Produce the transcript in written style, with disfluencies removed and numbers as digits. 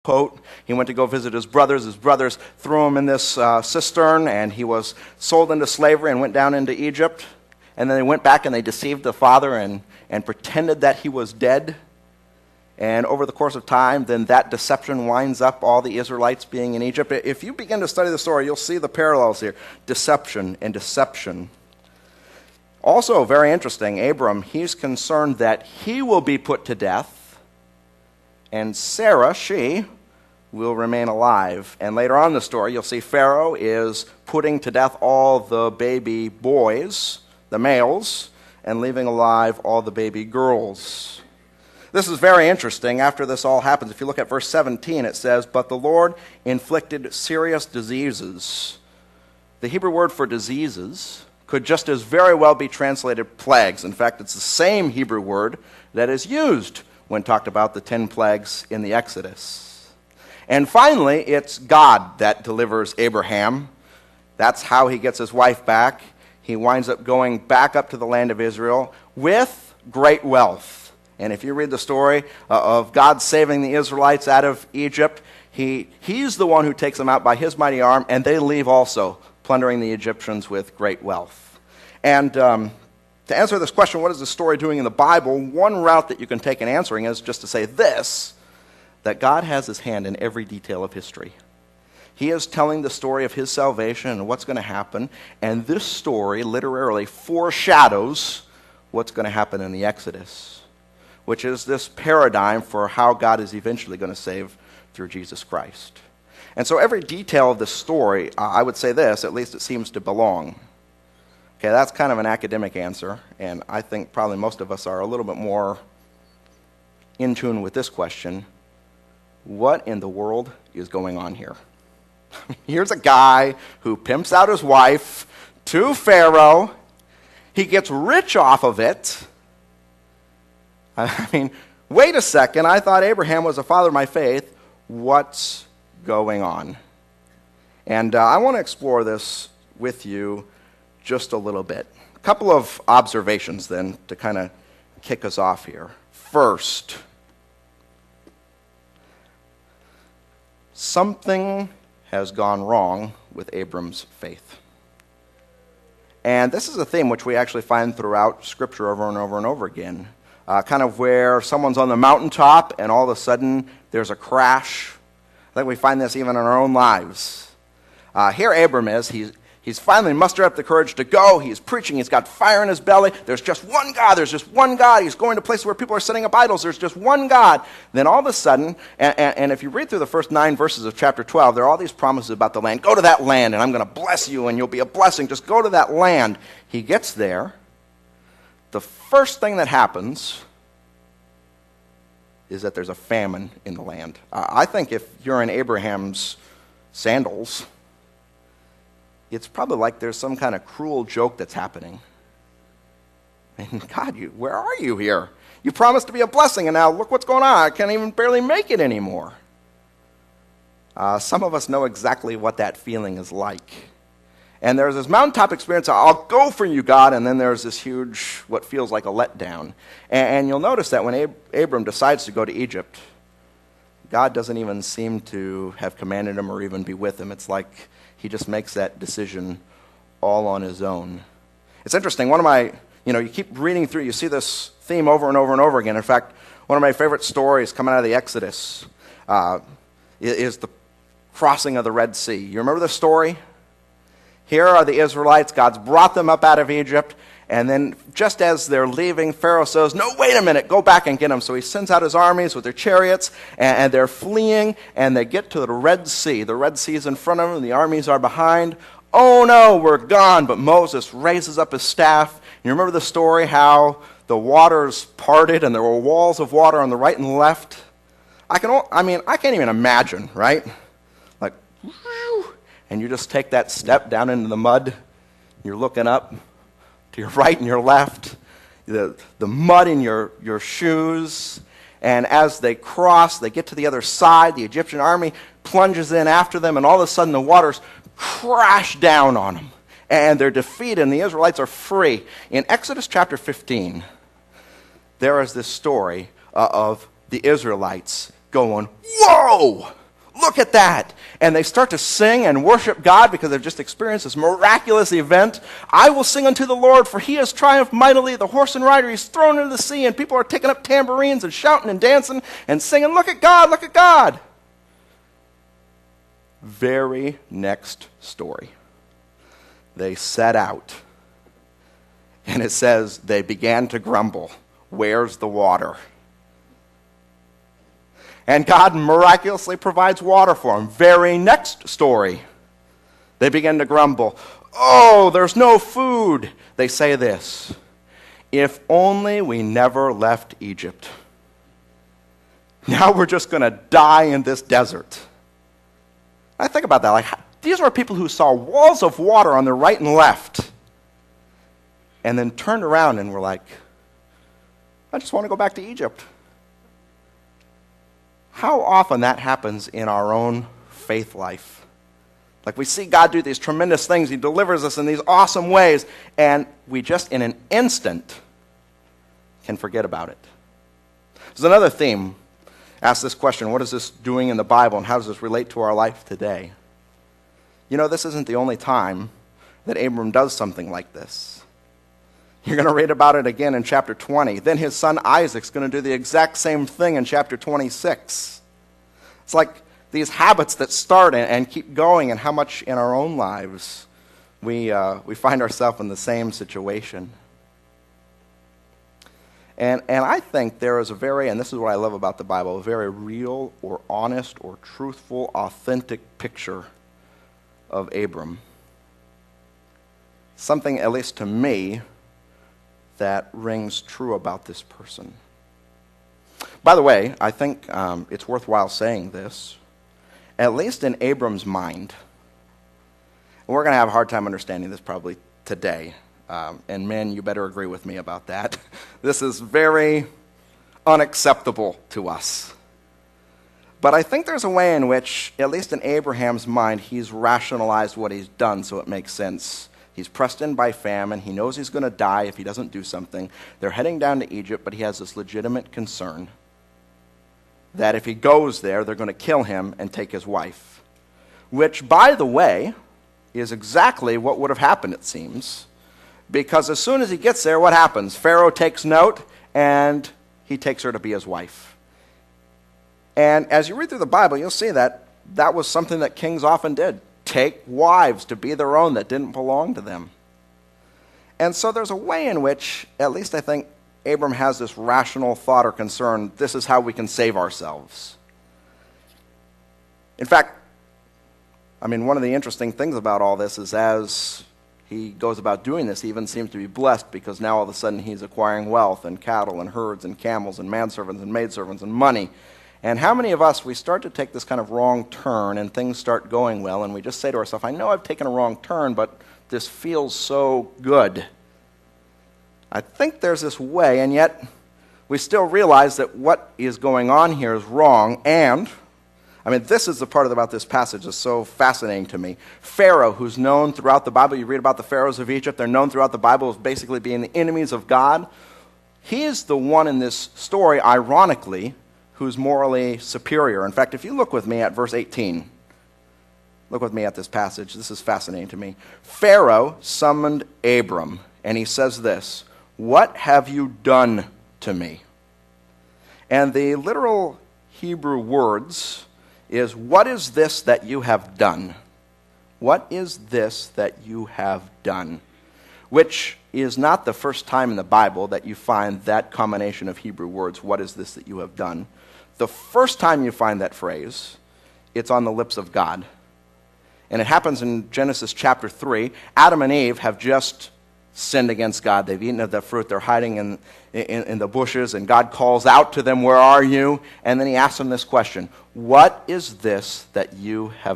boat. He went to go visit his brothers. His brothers threw him in this cistern, and he was sold into slavery and went down into Egypt. And then they went back and they deceived the father and pretended that he was dead. And over the course of time, then that deception winds up all the Israelites being in Egypt. If you begin to study the story, you'll see the parallels here. Deception and deception. Also, very interesting, Abram, he's concerned that he will be put to death. And Sarah, she, will remain alive. And later on in the story, you'll see Pharaoh is putting to death all the baby boys, the males, and leaving alive all the baby girls. This is very interesting. After this all happens, if you look at verse 17, it says, "But the Lord inflicted serious diseases." The Hebrew word for diseases could just as very well be translated plagues. In fact, it's the same Hebrew word that is used when talked about the 10 plagues in the Exodus. And finally, it's God that delivers Abraham. That's how he gets his wife back. He winds up going back up to the land of Israel with great wealth. And if you read the story of God saving the Israelites out of Egypt, he's the one who takes them out by his mighty arm, and they leave also, plundering the Egyptians with great wealth. And to answer this question, what is the story doing in the Bible, one route that you can take in answering is just to say this, that God has his hand in every detail of history. He is telling the story of his salvation and what's going to happen, and this story literally foreshadows what's going to happen in the Exodus, which is this paradigm for how God is eventually going to save through Jesus Christ. And so every detail of the story, I would say this, at least it seems to belong. Okay, that's kind of an academic answer, and I think probably most of us are a little bit more in tune with this question. What in the world is going on here? Here's a guy who pimps out his wife to Pharaoh. He gets rich off of it. I mean, wait a second, I thought Abraham was the father of my faith. What's going on? And I want to explore this with you just a little bit. A couple of observations then to kind of kick us off here. First, something has gone wrong with Abram's faith. And this is a theme which we actually find throughout Scripture over and over and over again. Kind of where someone's on the mountaintop and all of a sudden there's a crash. I think we find this even in our own lives. Here Abram is. He's finally mustered up the courage to go. He's preaching. He's got fire in his belly. There's just one God. There's just one God. He's going to places where people are setting up idols. There's just one God. Then all of a sudden, and if you read through the first 9 verses of chapter 12, there are all these promises about the land. Go to that land, and I'm going to bless you, and you'll be a blessing. Just go to that land. He gets there. The first thing that happens is that there's a famine in the land. I think if you're in Abraham's sandals, it's probably like there's some kind of cruel joke that's happening. And God, where are you here? You promised to be a blessing, and now look what's going on. I can't even barely make it anymore. Some of us know exactly what that feeling is like. And there's this mountaintop experience, I'll go for you, God, and then there's this huge, what feels like a letdown. And you'll notice that when Abram decides to go to Egypt, God doesn't even seem to have commanded him or even be with him. It's like he just makes that decision all on his own. It's interesting. You keep reading through, you see this theme over and over and over again. In fact, one of my favorite stories coming out of the Exodus is the crossing of the Red Sea. You remember the story? Here are the Israelites. God's brought them up out of Egypt. And then just as they're leaving, Pharaoh says, no, wait a minute, go back and get them. So he sends out his armies with their chariots, and they're fleeing, and they get to the Red Sea. The Red Sea is in front of them, and the armies are behind. Oh no, we're gone. But Moses raises up his staff. You remember the story how the waters parted, and there were walls of water on the right and left? I can't even imagine, right? Like, whew, and you just take that step down into the mud. You're looking up to your right and your left, the mud in your shoes. And as they cross, they get to the other side. The Egyptian army plunges in after them, and all of a sudden the waters crash down on them. And they're defeated, and the Israelites are free. In Exodus chapter 15, there is this story of the Israelites going, whoa, look at that. And they start to sing and worship God because they've just experienced this miraculous event. I will sing unto the Lord, for he has triumphed mightily. The horse and rider he's thrown into the sea, and people are taking up tambourines and shouting and dancing and singing, look at God, look at God. Very next story. They set out. And it says they began to grumble. Where's the water? And God miraculously provides water for them. Very next story. They begin to grumble. Oh, there's no food. They say this. If only we never left Egypt. Now we're just going to die in this desert. I think about that. Like, these were people who saw walls of water on their right and left. And then turned around and were like, I just want to go back to Egypt. How often that happens in our own faith life. Like, we see God do these tremendous things. He delivers us in these awesome ways. And we just, in an instant, can forget about it. There's another theme. Ask this question, what is this doing in the Bible, and how does this relate to our life today? You know, this isn't the only time that Abram does something like this. You're going to read about it again in chapter 20. Then his son Isaac's going to do the exact same thing in chapter 26. It's like these habits that start and keep going, and how much in our own lives we find ourselves in the same situation. And I think there is a very, and this is what I love about the Bible, a very real or honest or truthful, authentic picture of Abram. Something, at least to me, that rings true about this person. By the way, I think it's worthwhile saying this, at least in Abram's mind. We're going to have a hard time understanding this probably today. And men, you better agree with me about that. This is very unacceptable to us. But I think there's a way in which, at least in Abraham's mind, he's rationalized what he's done so it makes sense. He's pressed in by famine. He knows he's going to die if he doesn't do something. They're heading down to Egypt, but he has this legitimate concern that if he goes there, they're going to kill him and take his wife. Which, by the way, is exactly what would have happened, it seems. Because as soon as he gets there, what happens? Pharaoh takes note, and he takes her to be his wife. And as you read through the Bible, you'll see that that was something that kings often did. Take wives to be their own that didn't belong to them. And so there's a way in which, at least I think, Abram has this rational thought or concern, this is how we can save ourselves. In fact, I mean, one of the interesting things about all this is as he goes about doing this, he even seems to be blessed because now all of a sudden he's acquiring wealth and cattle and herds and camels and manservants and maidservants and money. And how many of us, we start to take this kind of wrong turn and things start going well and we just say to ourselves, I know I've taken a wrong turn, but this feels so good. I think there's this way, and yet we still realize that what is going on here is wrong. And, I mean, this is the part about this passage that's so fascinating to me. Pharaoh, who's known throughout the Bible, you read about the pharaohs of Egypt, they're known throughout the Bible as basically being the enemies of God. He is the one in this story, ironically, who's morally superior. In fact, if you look with me at verse 18, look with me at this passage. This is fascinating to me. Pharaoh summoned Abram, and he says this, "What have you done to me?" And the literal Hebrew words is, what is this that you have done? What is this that you have done? Which is not the first time in the Bible that you find that combination of Hebrew words, what is this that you have done? The first time you find that phrase, it's on the lips of God. And it happens in Genesis chapter 3. Adam and Eve have just sinned against God. They've eaten of the fruit. They're hiding in the bushes, and God calls out to them, "Where are you?" And then he asks them this question, "What is this that you have